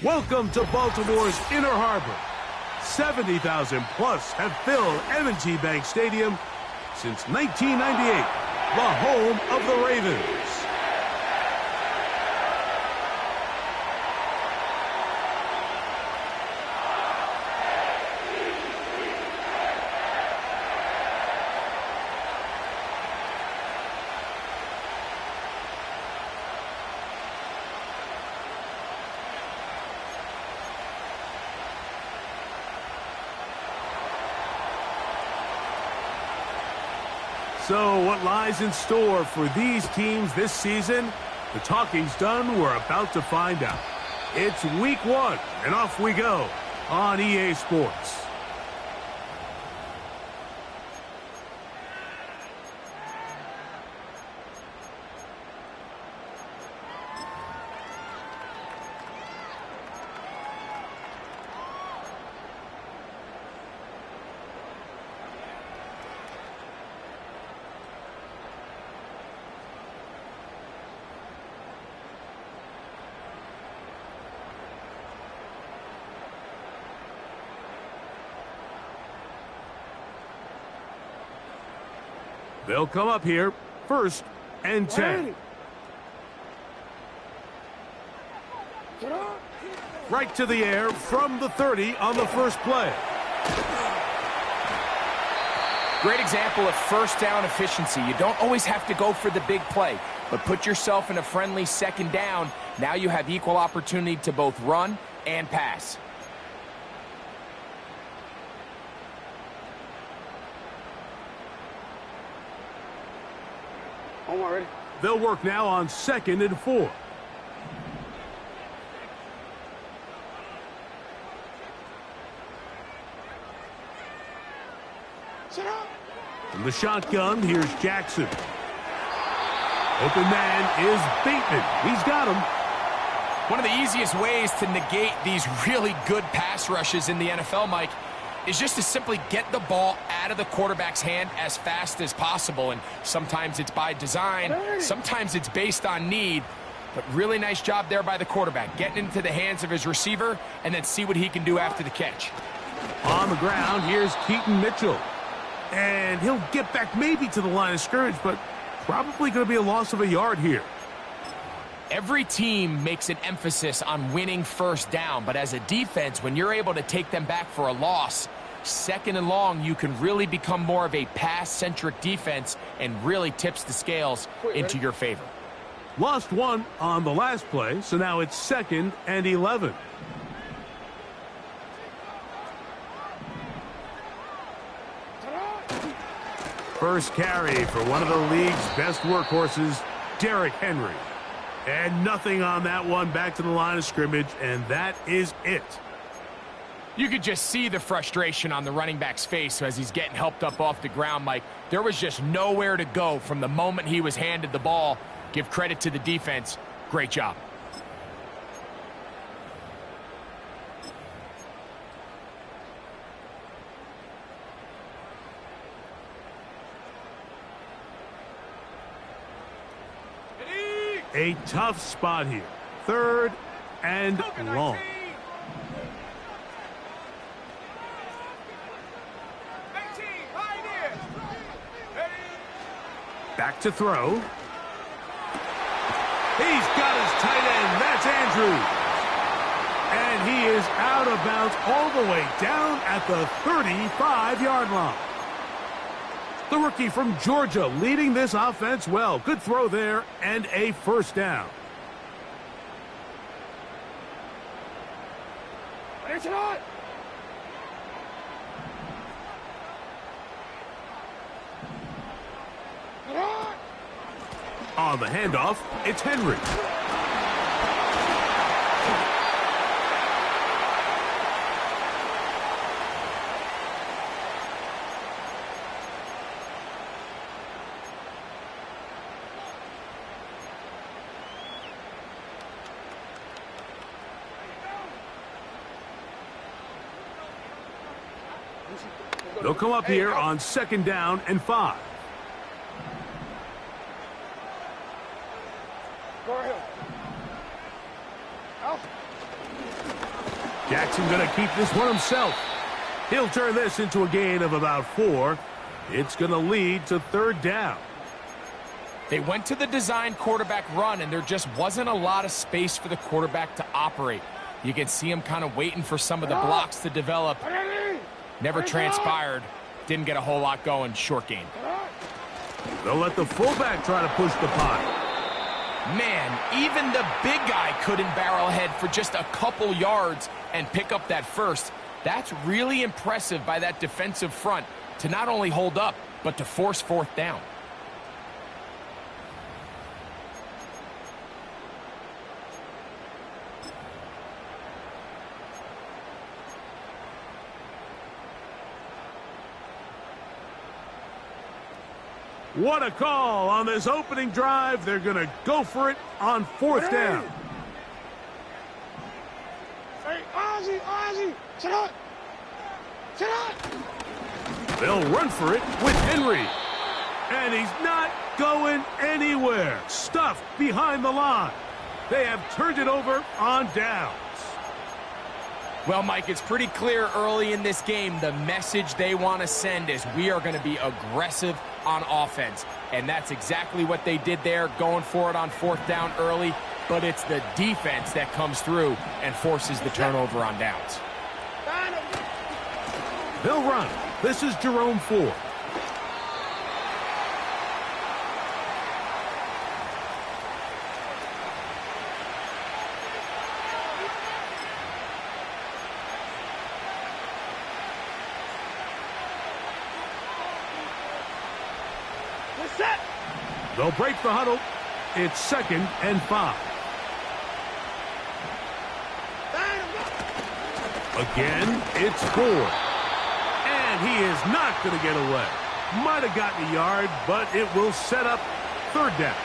Welcome to Baltimore's Inner Harbor. 70,000 plus have filled M&T Bank Stadium since 1998, the home of the Ravens. So what lies in store for these teams this season? The talking's done. We're about to find out. It's week 1, and off we go on EA Sports. They'll come up here, 1st and 10. Right to the air from the 30 on the first play. Great example of first down efficiency. You don't always have to go for the big play, but put yourself in a friendly 2nd down. Now you have equal opportunity to both run and pass. Ready? They'll work now on 2nd and 4. Sit up. From the shotgun, here's Jackson. Open man is Bateman. He's got him. One of the easiest ways to negate these really good pass rushes in the NFL, Mike, is just to simply get the ball out of the quarterback's hand as fast as possible. And sometimes it's by design, sometimes it's based on need. But really nice job there by the quarterback, getting into the hands of his receiver and then see what he can do after the catch. On the ground, here's Keaton Mitchell. And he'll get back maybe to the line of scrimmage, but probably going to be a loss of a yard here. Every team makes an emphasis on winning first down, but as a defense, when you're able to take them back for a loss, 2nd and long, you can really become more of a pass-centric defense and really tips the scales into your favor. Lost 1 on the last play, so now it's 2nd and 11. First carry for one of the league's best workhorses, Derrick Henry. And nothing on that one, back to the line of scrimmage, and that is it. You could just see the frustration on the running back's face as he's getting helped up off the ground, Mike. There was just nowhere to go from the moment he was handed the ball. Give credit to the defense. Great job. A tough spot here. 3rd and long. Back to throw. He's got his tight end. That's Andrews. And he is out of bounds all the way down at the 35-yard line. The rookie from Georgia leading this offense well. Good throw there and a first down. On the handoff, it's Henry. They'll come up here on 2nd down and 5. Jackson going to keep this one himself. He'll turn this into a gain of about 4. It's going to lead to 3rd down. They went to the design quarterback run, and there just wasn't a lot of space for the quarterback to operate. You can see him kind of waiting for some of the blocks to develop. Never transpired. Didn't get a whole lot going. Short gain. They'll let the fullback try to push the pot. Man, even the big guy couldn't barrel ahead for just a couple yards and pick up that first. That's really impressive by that defensive front to not only hold up, but to force 4th down. What a call on this opening drive. They're going to go for it on 4th down. Hey, Ozzy, sit up. Sit up. They'll run for it with Henry. And he's not going anywhere. Stuffed behind the line. They have turned it over on downs. Well, Mike, it's pretty clear early in this game the message they want to send is we are going to be aggressive on offense. And that's exactly what they did there, going for it on 4th down early. But it's the defense that comes through and forces the turnover on downs. They'll run. This is Jerome Ford. They'll break the huddle. It's 2nd and 5. Again, it's Ford. And he is not going to get away. Might have gotten a yard, but it will set up 3rd down.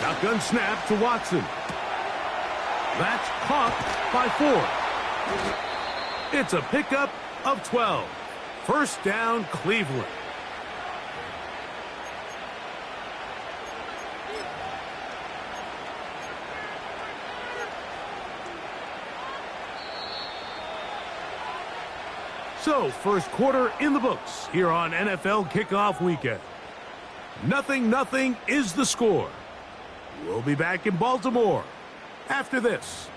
Shotgun snap to Watson. That's caught by Ford. It's a pickup of 12. 1st down, Cleveland. So, 1st quarter in the books here on NFL Kickoff Weekend. 0-0 is the score. We'll be back in Baltimore after this.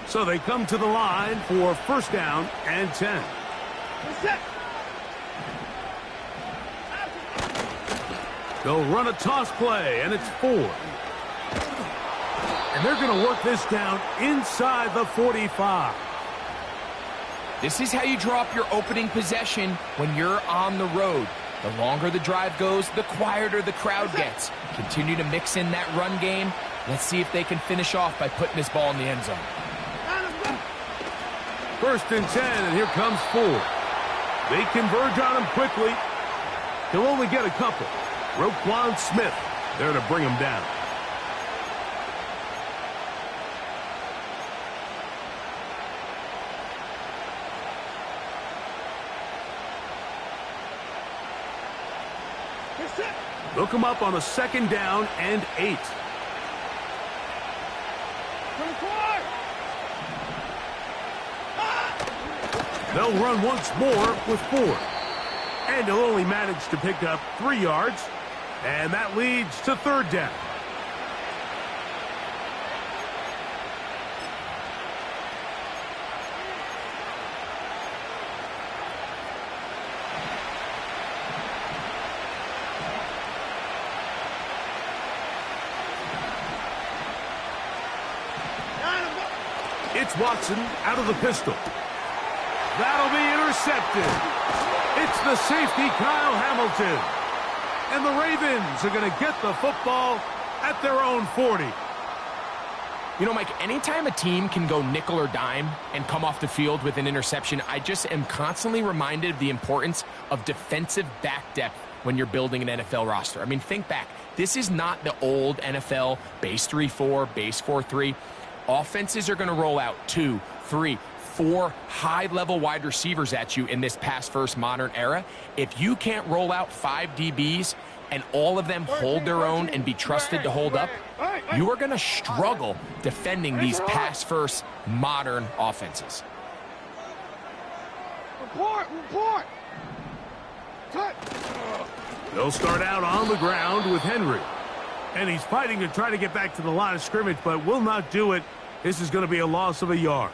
So they come to the line for 1st down and 10. They'll run a toss play, and it's 4. And they're going to work this down inside the 45. This is how you draw up your opening possession when you're on the road. The longer the drive goes, the quieter the crowd gets. Continue to mix in that run game. Let's see if they can finish off by putting this ball in the end zone. 1st and 10, and here comes Ford. They converge on him quickly. He'll only get a couple. Roquan Smith there to bring him down. They'll come up on a 2nd down and 8. They'll run once more with Ford. And he'll only manage to pick up 3 yards. And that leads to 3rd down. It's Watson out of the pistol. That'll be intercepted. It's the safety, Kyle Hamilton. And the Ravens are going to get the football at their own 40. You know, Mike, anytime a team can go nickel or dime and come off the field with an interception, I just am constantly reminded of the importance of defensive back depth when you're building an NFL roster. I mean, think back. This is not the old NFL base 3-4, base 4-3. Offenses are going to roll out 2, 3, 4 high-level wide receivers at you in this pass-first modern era. If you can't roll out 5 DBs and all of them hold their own and be trusted to hold up, you are going to struggle defending these pass-first modern offenses. Report! Cut! They'll start out on the ground with Henry. And he's fighting to try to get back to the line of scrimmage, but will not do it. This is going to be a loss of a yard.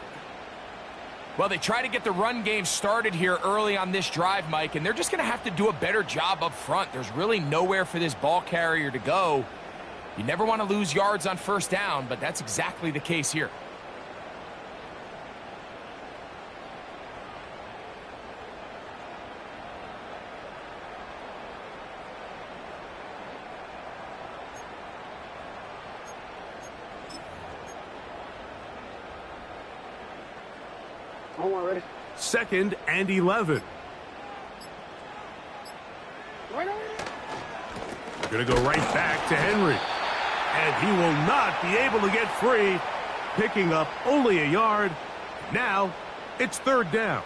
Well, they try to get the run game started here early on this drive, Mike, and they're just going to have to do a better job up front. There's really nowhere for this ball carrier to go. You never want to lose yards on first down, but that's exactly the case here. Ready? 2nd and 11. Going to go right back to Henry. And he will not be able to get free, picking up only a yard. Now it's 3rd down.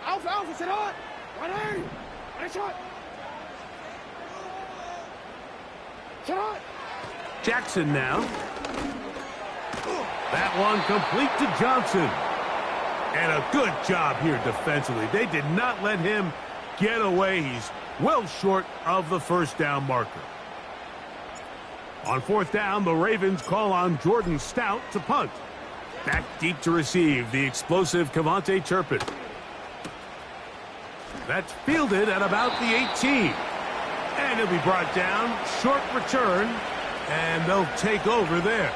Alpha, sit on! Nice shot! Sit on! Jackson now. That one complete to Johnson. And a good job here defensively. They did not let him get away. He's well short of the first down marker. On 4th down, the Ravens call on Jordan Stout to punt. Back deep to receive the explosive Cavante Turpin. That's fielded at about the 18. And he'll be brought down. Short return. And they'll take over there.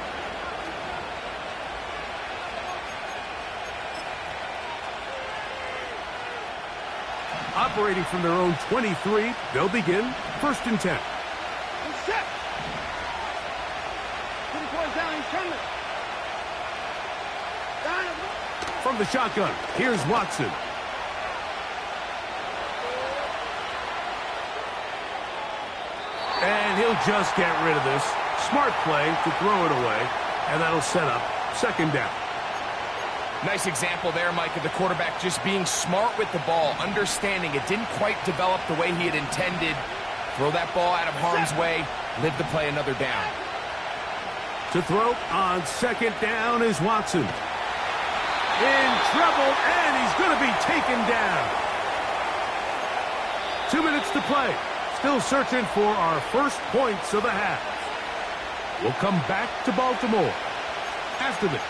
Operating from their own 23, they'll begin 1st and 10. Set. Put his boys down, he's coming. From the shotgun, here's Watson. And he'll just get rid of this. Smart play to throw it away, and that'll set up 2nd down. Nice example there, Mike, of the quarterback just being smart with the ball, understanding it didn't quite develop the way he had intended. Throw that ball out of harm's way, live to play another down. To throw on 2nd down is Watson. In trouble, and he's going to be taken down. 2 minutes to play. Still searching for our first points of the half. We'll come back to Baltimore after this.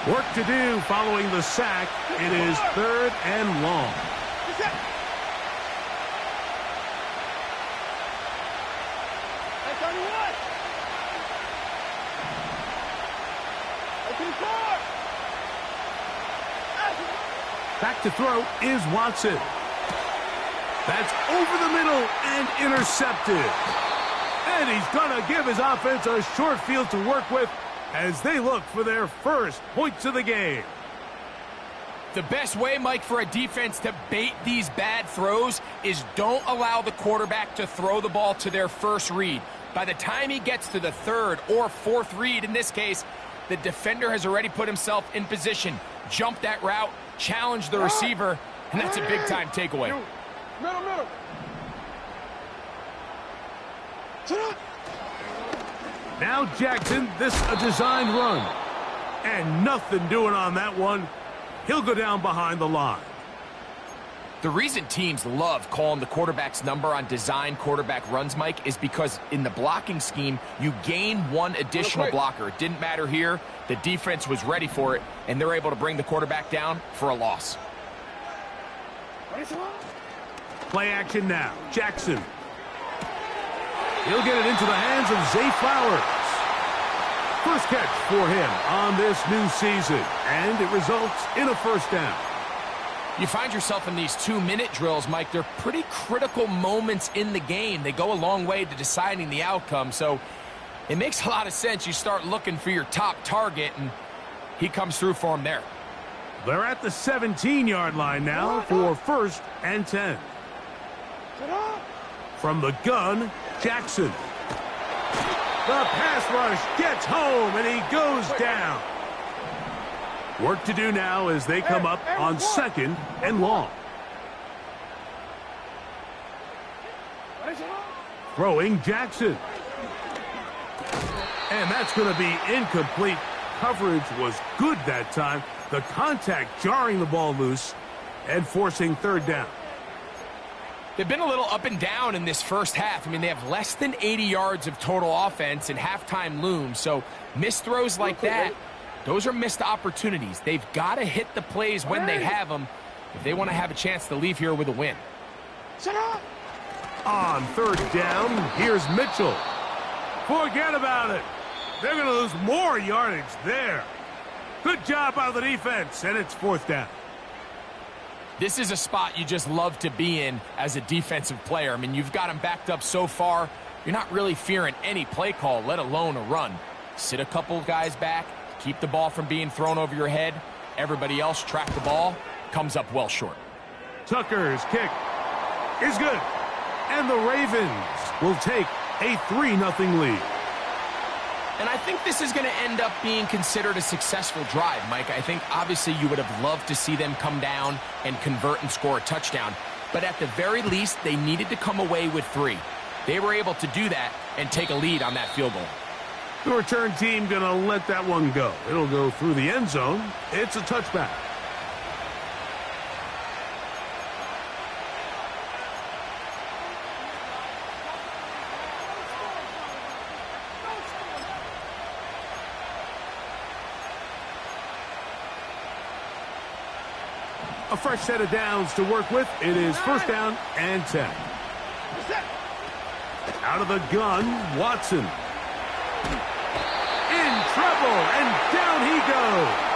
Work to do following the sack. It is 3rd and long. Back to throw is Watson. That's over the middle and intercepted. And he's going to give his offense a short field to work with as they look for their first points of the game. The best way, Mike, for a defense to bait these bad throws is don't allow the quarterback to throw the ball to their first read. By the time he gets to the 3rd or 4th read, in this case, the defender has already put himself in position, jumped that route, challenged the receiver, and that's a big-time takeaway. Middle. Now Jackson, this a designed run. And nothing doing on that one. He'll go down behind the line. The reason teams love calling the quarterback's number on design quarterback runs, Mike, is because in the blocking scheme, you gain one additional blocker. It didn't matter here. The defense was ready for it, and they're able to bring the quarterback down for a loss. Play action now. Jackson. He'll get it into the hands of Zay Flowers. First catch for him on this new season, and it results in a first down. You find yourself in these 2-minute drills, Mike. They're pretty critical moments in the game. They go a long way to deciding the outcome, so it makes a lot of sense. You start looking for your top target, and he comes through for him there. They're at the 17-yard line now for 1st and 10. From the gun, Jackson. The pass rush gets home, and he goes down. Work to do now as they come up on 2nd and long. Throwing Jackson. And that's going to be incomplete. Coverage was good that time. The contact jarring the ball loose and forcing 3rd down. They've been a little up and down in this first half. I mean, they have less than 80 yards of total offense and halftime looms. So missed throws like that, those are missed opportunities. They've got to hit the plays when they have them if they want to have a chance to leave here with a win. On 3rd down, here's Mitchell. Forget about it. They're going to lose more yardage there. Good job by the defense, and it's 4th down. This is a spot you just love to be in as a defensive player. I mean, you've got them backed up so far, you're not really fearing any play call, let alone a run. Sit a couple of guys back, keep the ball from being thrown over your head. Everybody else track the ball, comes up well short. Tucker's kick is good. And the Ravens will take a 3-0 lead. And I think this is going to end up being considered a successful drive, Mike. I think obviously you would have loved to see them come down and convert and score a touchdown. But at the very least, they needed to come away with 3. They were able to do that and take a lead on that field goal. The return team going to let that one go. It'll go through the end zone. It's a touchback. A fresh set of downs to work with. It is 1st down and 10. Out of the gun, Watson. In trouble, and down he goes.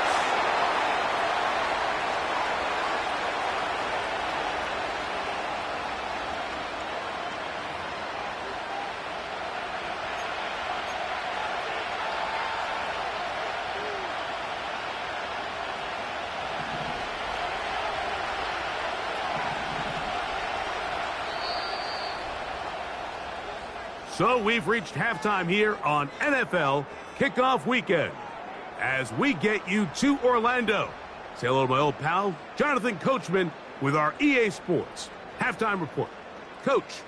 So we've reached halftime here on NFL Kickoff Weekend. As we get you to Orlando, say hello to my old pal, Jonathan Coachman, with our EA Sports Halftime Report. Coach.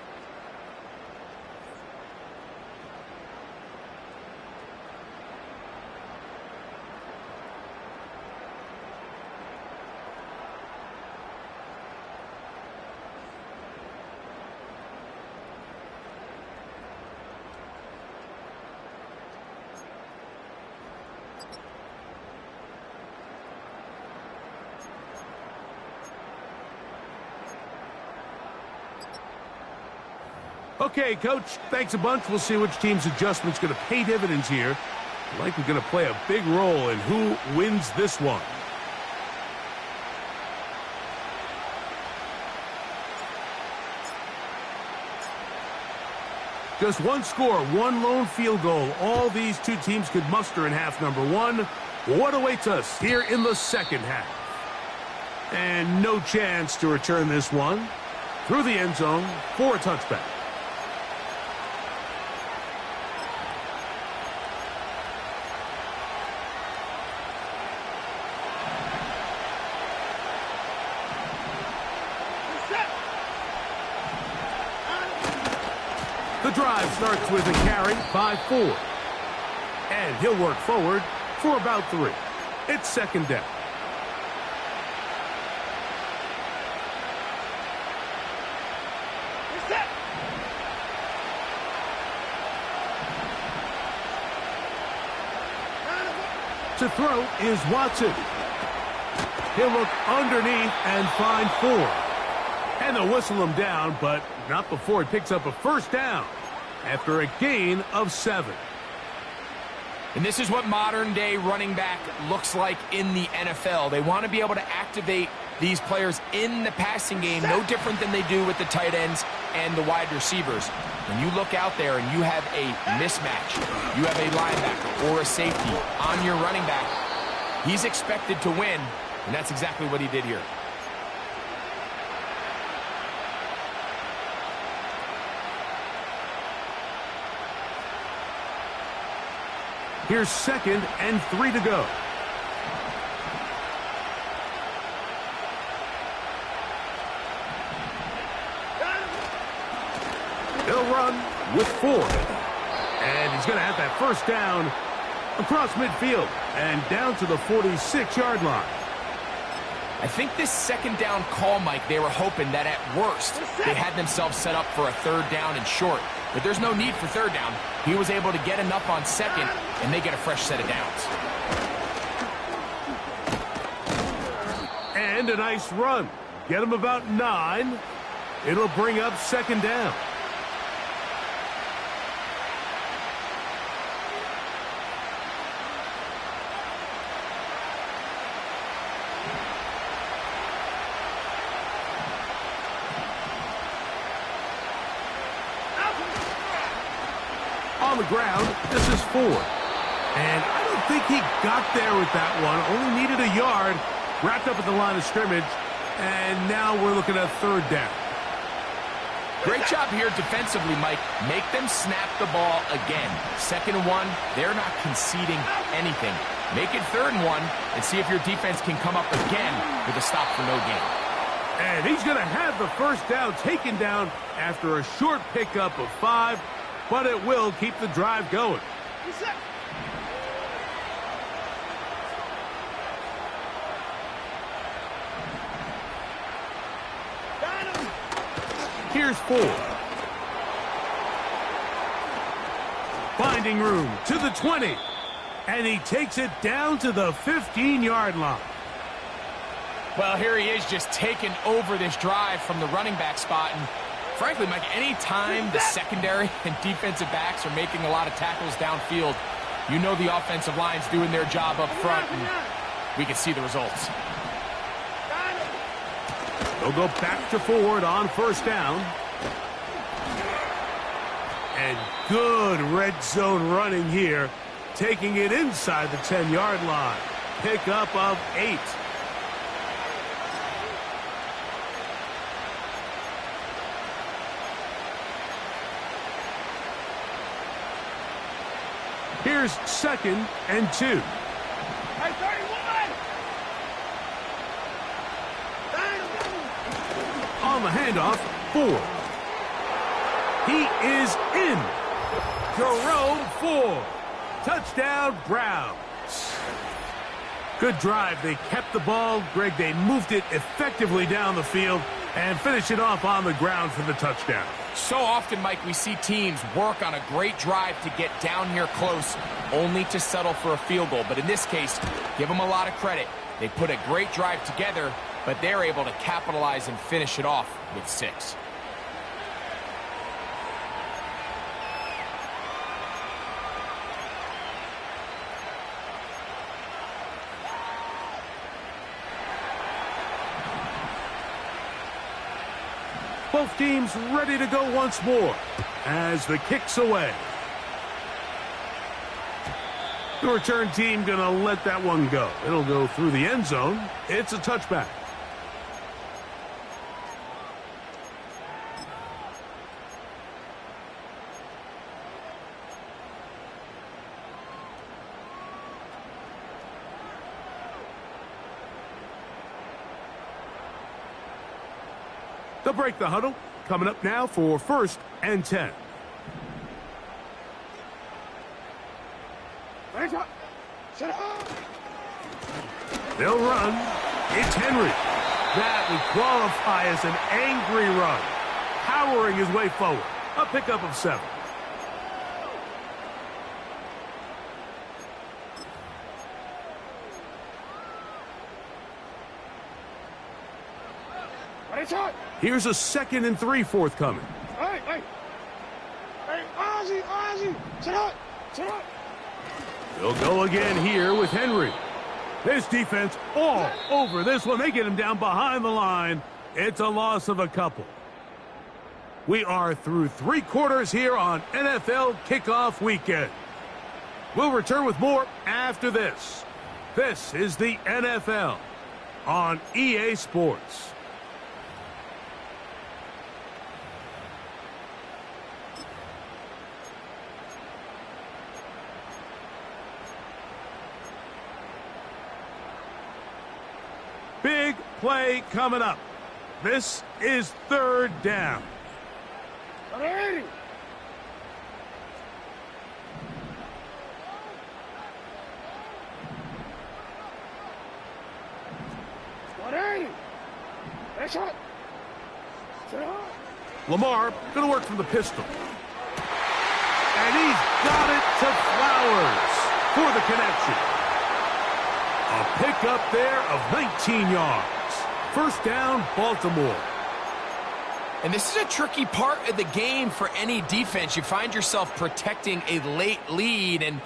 Okay, Coach, thanks a bunch. We'll see which team's adjustment's going to pay dividends here. Likely going to play a big role in who wins this one. Just one score, one lone field goal. All these two teams could muster in half number 1. What awaits us here in the second half? And no chance to return this one through the end zone for a touchback. The drive starts with a carry, 5-4. And he'll work forward for about 3. It's 2nd down. To throw is Watson. He'll look underneath and find 4. And they'll whistle him down, but not before he picks up a 1st down. after a gain of 7. And this is what modern-day running back looks like in the NFL. They want to be able to activate these players in the passing game, no different than they do with the tight ends and the wide receivers. When you look out there and you have a mismatch, you have a linebacker or a safety on your running back, he's expected to win, and that's exactly what he did here. Here's 2nd and 3 to go. He'll run with 4. And he's going to have that first down across midfield and down to the 46-yard line. I think this 2nd down call, Mike, they were hoping that at worst they had themselves set up for a 3rd down and short. But there's no need for 3rd down. He was able to get enough on 2nd, and they get a fresh set of downs. And a nice run. Get him about 9. It'll bring up 2nd down. On the ground, this is 4. And I don't think he got there with that one. Only needed a yard. Wrapped up at the line of scrimmage. And now we're looking at 3rd down. Great job here defensively, Mike. Make them snap the ball again. 2nd and 1, they're not conceding anything. Make it 3rd and 1 and see if your defense can come up again with a stop for no gain. And he's going to have the first down taken down after a short pickup of 5. But it will keep the drive going. Here's 4. Finding room to the 20. And he takes it down to the 15-yard line. Well, here he is just taking over this drive from the running back spot. And frankly, Mike, any time the secondary and defensive backs are making a lot of tackles downfield, you know the offensive line's doing their job up front, and we can see the results. They'll go back to forward on 1st down. And good red zone running here, taking it inside the 10-yard line. Pickup of 8. Here's 2nd and 2. Hey, 31! On the handoff, 4. He is in. Jerome Ford. Touchdown, Browns. Good drive. They kept the ball. Greg, they moved it effectively down the field and finish it off on the ground for the touchdown. So often, Mike, we see teams work on a great drive to get down here close, only to settle for a field goal. But in this case, give them a lot of credit. They put a great drive together, but they're able to capitalize and finish it off with 6. Both teams ready to go once more as the kick's away. The return team going to let that one go. It'll go through the end zone. It's a touchback. They'll break the huddle. Coming up now for 1st and 10. They'll run. It's Henry. That would qualify as an angry run. Powering his way forward. A pickup of 7. Here's a 2nd and 3 forthcoming. Hey, hey. Hey, oh! They'll go again here with Henry. This defense all over this one. They get him down behind the line. It's a loss of a couple. We are through 3 quarters here on NFL Kickoff Weekend. We'll return with more after this. This is the NFL on EA Sports. Big play coming up. This is 3rd down. Ready. LMAR going to work from the pistol. And he's got it to Flowers for the connection. A pickup there of 19 yards. 1st down, Baltimore. And this is a tricky part of the game for any defense. You find yourself protecting a late lead, and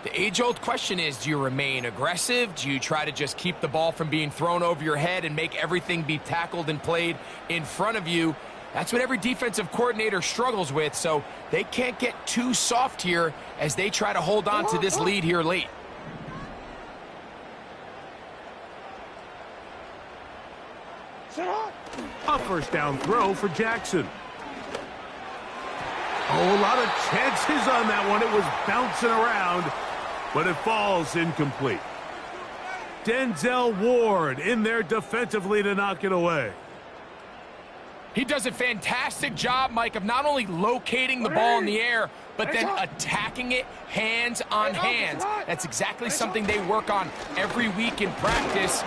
the age-old question is, do you remain aggressive? Do you try to just keep the ball from being thrown over your head and make everything be tackled and played in front of you? That's what every defensive coordinator struggles with, so they can't get too soft here as they try to hold on to this lead here late. A 1st down throw for Jackson. Oh, a lot of chances on that one. It was bouncing around, but it falls incomplete. Denzel Ward in there defensively to knock it away. He does a fantastic job, Mike, of not only locating the ball in the air, but then attacking it hands on hands. That's exactly something they work on every week in practice.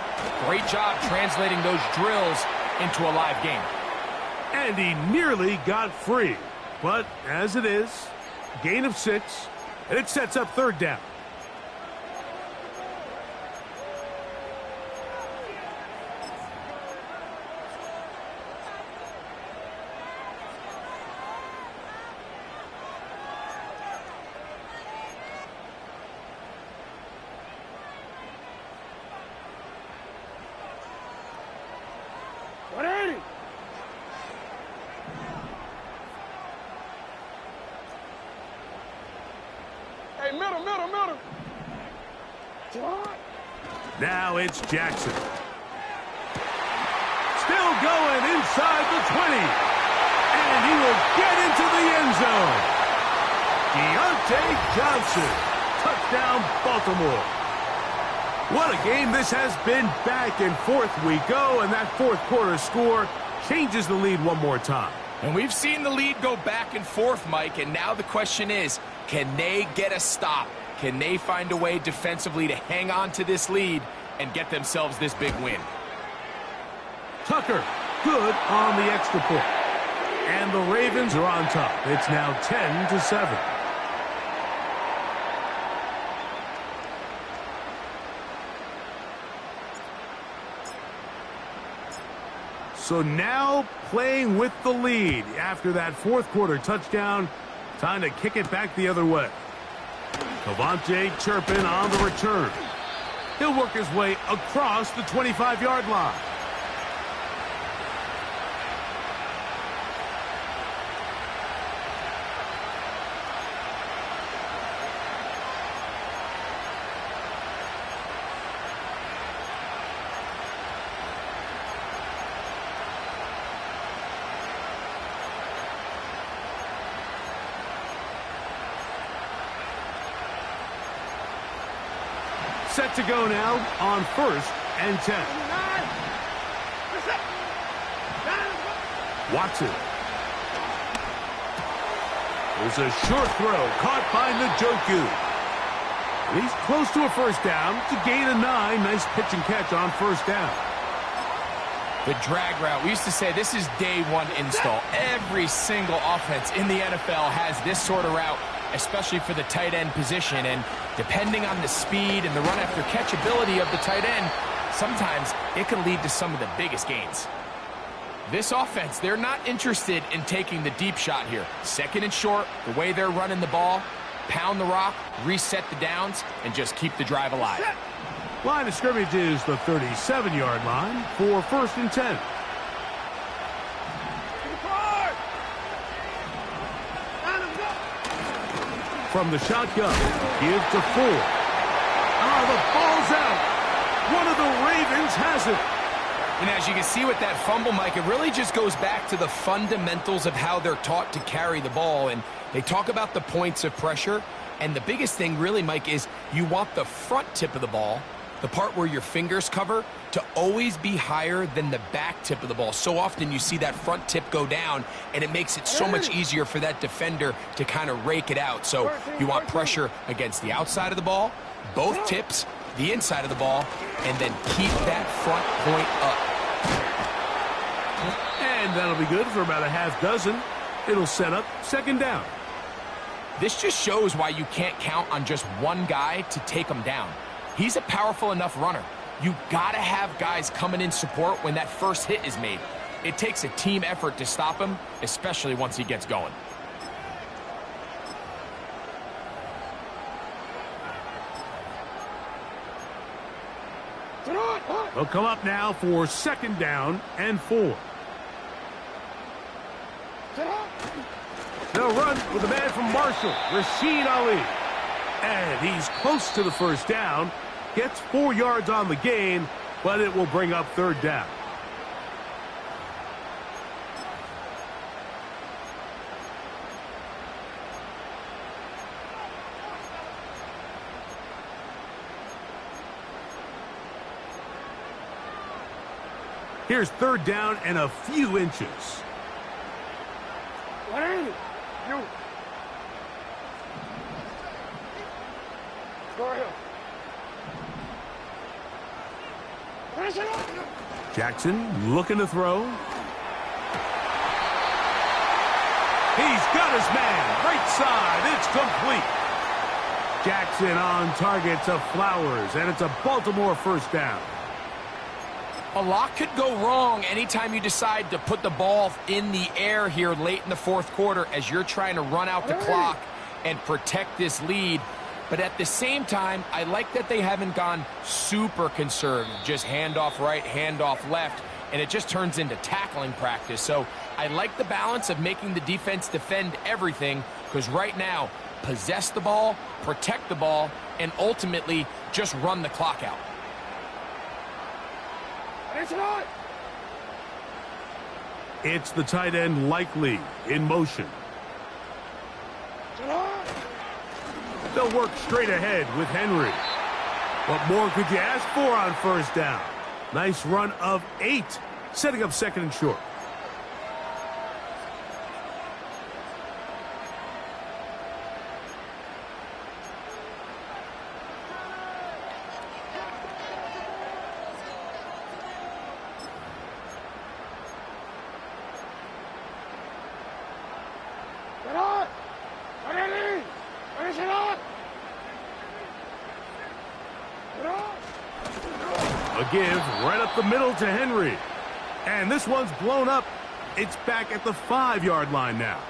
Great job translating those drills into a live game. And he nearly got free. But as it is, gain of 6, and it sets up 3rd down. Middle. Now it's Jackson. Still going inside the 20. And he will get into the end zone. Deontay Johnson. Touchdown, Baltimore. What a game this has been. Back and forth we go, and that 4th quarter score changes the lead one more time. And we've seen the lead go back and forth, Mike, and now the question is, can they get a stop? Can they find a way defensively to hang on to this lead and get themselves this big win? Tucker, good on the extra point. And the Ravens are on top. It's now 10-7. So now playing with the lead after that 4th quarter touchdown. Time to kick it back the other way. Cavante Turpin on the return. He'll work his way across the 25-yard line. Set to go now on 1st and 10. Watson. There's a short throw caught by Njoku. He's close to a 1st down to gain a 9. Nice pitch and catch on 1st down. The drag route. We used to say this is day 1 install. Every single offense in the NFL has this sort of route, especially for the tight end position. And depending on the speed and the run after catch ability of the tight end, sometimes it can lead to some of the biggest gains. This offense, they're not interested in taking the deep shot here. Second and short, the way they're running the ball, pound the rock, reset the downs, and just keep the drive alive. Line of scrimmage is the 37-yard line for 1st and 10. From the shotgun, give to Ford. Oh, the ball's out. One of the Ravens has it. And as you can see with that fumble, Mike, it really just goes back to the fundamentals of how they're taught to carry the ball. And they talk about the points of pressure. And the biggest thing really, Mike, is you want the front tip of the ball, the part where your fingers cover, to always be higher than the back tip of the ball. So often you see that front tip go down, and it makes it so much easier for that defender to kind of rake it out. So you want pressure against the outside of the ball, both tips, the inside of the ball, and then keep that front point up. And that'll be good for about a half dozen. It'll set up 2nd down. This just shows why you can't count on just one guy to take him down. He's a powerful enough runner. You gotta have guys coming in support when that first hit is made. It takes a team effort to stop him, especially once he gets going. They'll come up now for 2nd down and 4. They'll run with the man from Marshall, Rashid Ali. And he's close to the 1st down. Gets 4 yards on the gain, but it will bring up 3rd down. Here's 3rd down and a few inches. Jackson looking to throw. He's got his man. Right side. It's complete. Jackson on target to Flowers, and it's a Baltimore 1st down. A lot could go wrong anytime you decide to put the ball in the air here late in the 4th quarter as you're trying to run out the clock and protect this lead. But at the same time, I like that they haven't gone super conservative. Just handoff right, handoff left, and it just turns into tackling practice. So I like the balance of making the defense defend everything, because right now, possess the ball, protect the ball, and ultimately just run the clock out. It's the tight end Likely in motion. They'll work straight ahead with Henry. What more could you ask for on 1st down? Nice run of 8, setting up 2nd and short. A give right up the middle to Henry. And this one's blown up. It's back at the 5-yard line now.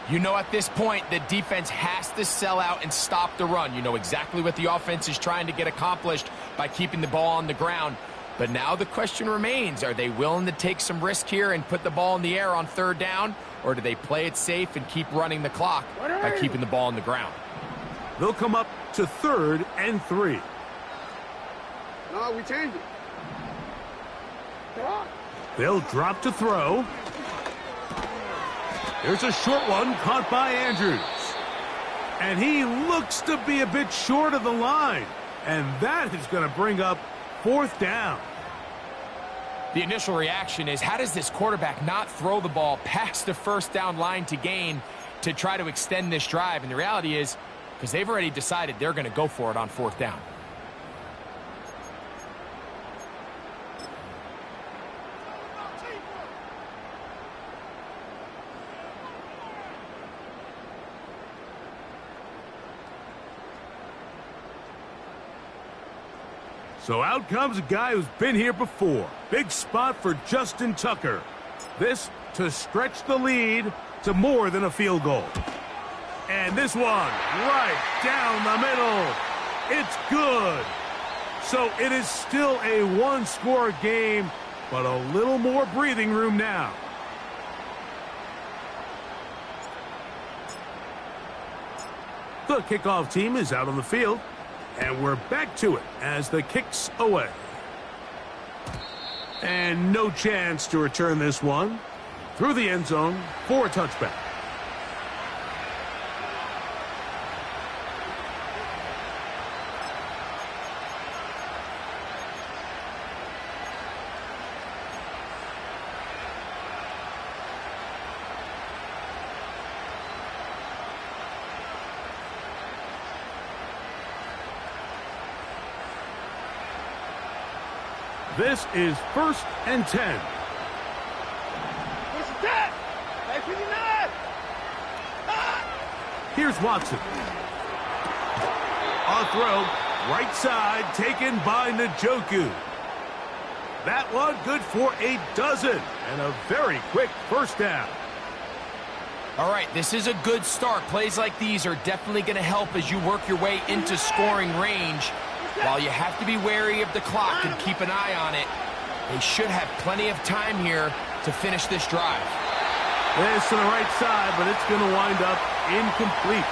You know, at this point, the defense has to sell out and stop the run. You know exactly what the offense is trying to get accomplished by keeping the ball on the ground. But now the question remains, are they willing to take some risk here and put the ball in the air on 3rd down? Or do they play it safe and keep running the clock by keeping the ball on the ground? They'll come up to 3rd and 3. No, we changed it. They'll drop to throw. There's a short one caught by Andrews. And he looks to be a bit short of the line. And that is going to bring up 4th down. The initial reaction is, how does this quarterback not throw the ball past the 1st down line to gain to try to extend this drive? And the reality is, because they've already decided they're going to go for it on 4th down. So out comes a guy who's been here before. Big spot for Justin Tucker. This to stretch the lead to more than a field goal. And this one right down the middle. It's good. So it is still a one-score game, but a little more breathing room now. The kickoff team is out on the field, and we're back to it as the kick's away. And no chance to return this one through the end zone for a touchback. This is 1st and 10. Here's Watson. On throw, right side, taken by Njoku. That one good for a dozen, and a very quick first down. All right, this is a good start. Plays like these are definitely going to help as you work your way into scoring range. While you have to be wary of the clock and keep an eye on it, they should have plenty of time here to finish this drive. This to the right side, but it's going to wind up incomplete.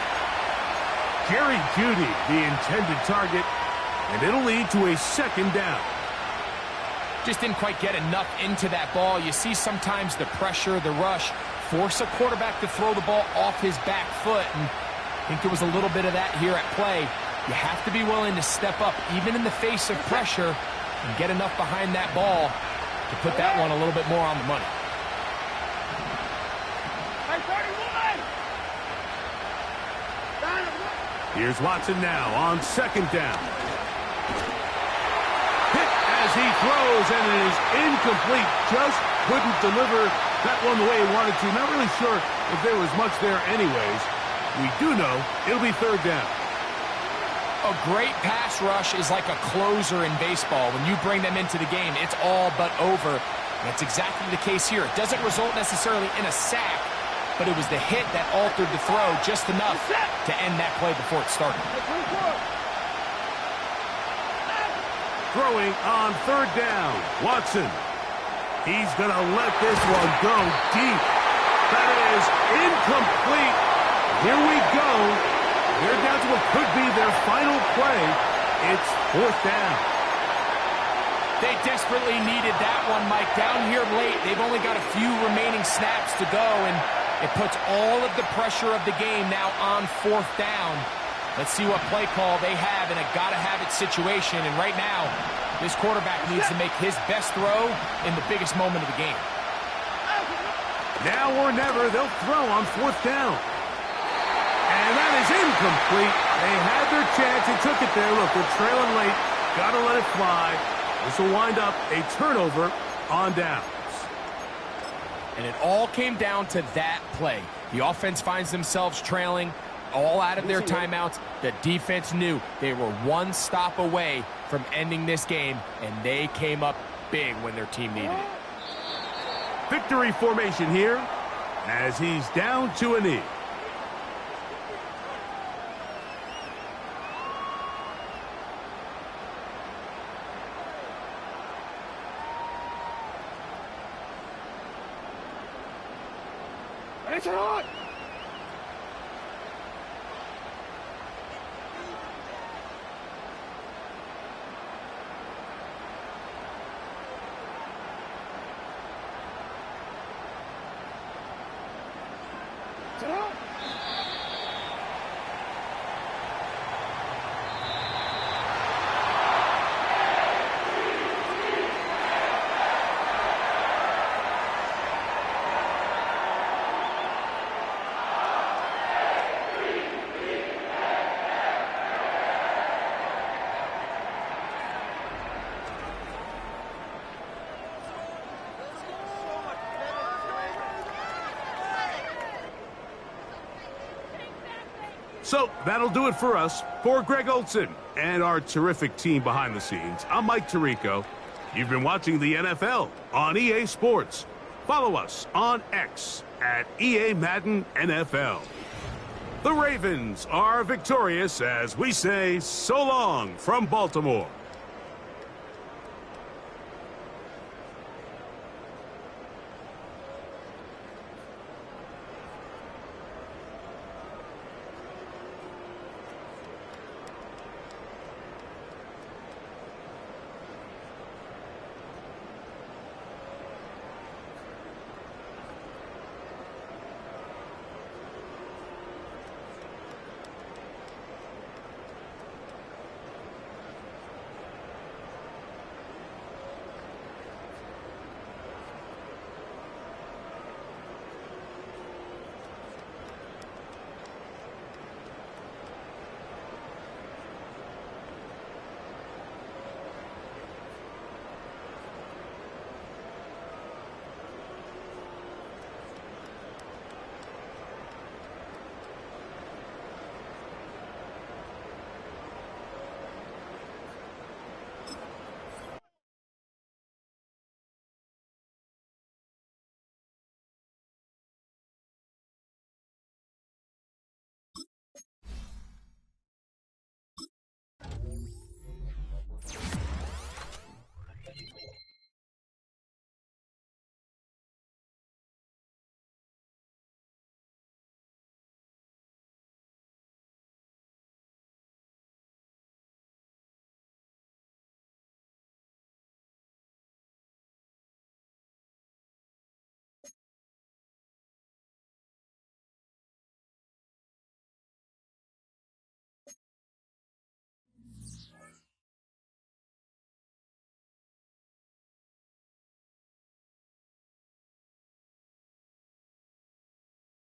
Jerry Jeudy, the intended target, and it'll lead to a second down. Just didn't quite get enough into that ball. You see sometimes the pressure, the rush, force a quarterback to throw the ball off his back foot, and I think there was a little bit of that here at play. You have to be willing to step up, even in the face of pressure, and get enough behind that ball to put that one a little bit more on the money. Here's Watson now on second down. Hit as he throws, and it is incomplete. Just couldn't deliver that one the way he wanted to. Not really sure if there was much there anyways. We do know it'll be third down. A great pass rush is like a closer in baseball. When you bring them into the game, it's all but over. That's exactly the case here. It doesn't result necessarily in a sack, but it was the hit that altered the throw just enough to end that play before it started. Throwing on third down, Watson. He's going to let this one go deep. That is incomplete. Here we go. They're down to what could be their final play. It's fourth down. They desperately needed that one, Mike. Down here late, they've only got a few remaining snaps to go, and it puts all of the pressure of the game now on fourth down. Let's see what play call they have in a gotta-have-it situation, and right now, this quarterback needs to make his best throw in the biggest moment of the game. Now or never, they'll throw on fourth down. And that is incomplete. They had their chance. They took it there. Look, they're trailing late. Got to let it fly. This will wind up a turnover on downs. And it all came down to that play. The offense finds themselves trailing, all out of their timeouts. The defense knew they were one stop away from ending this game, and they came up big when their team needed it. Victory formation here as he's down to a knee. It's on! So that'll do it for us. For Greg Olson and our terrific team behind the scenes, I'm Mike Tirico. You've been watching the NFL on EA Sports. Follow us on X at EA Madden NFL. The Ravens are victorious as we say so long from Baltimore.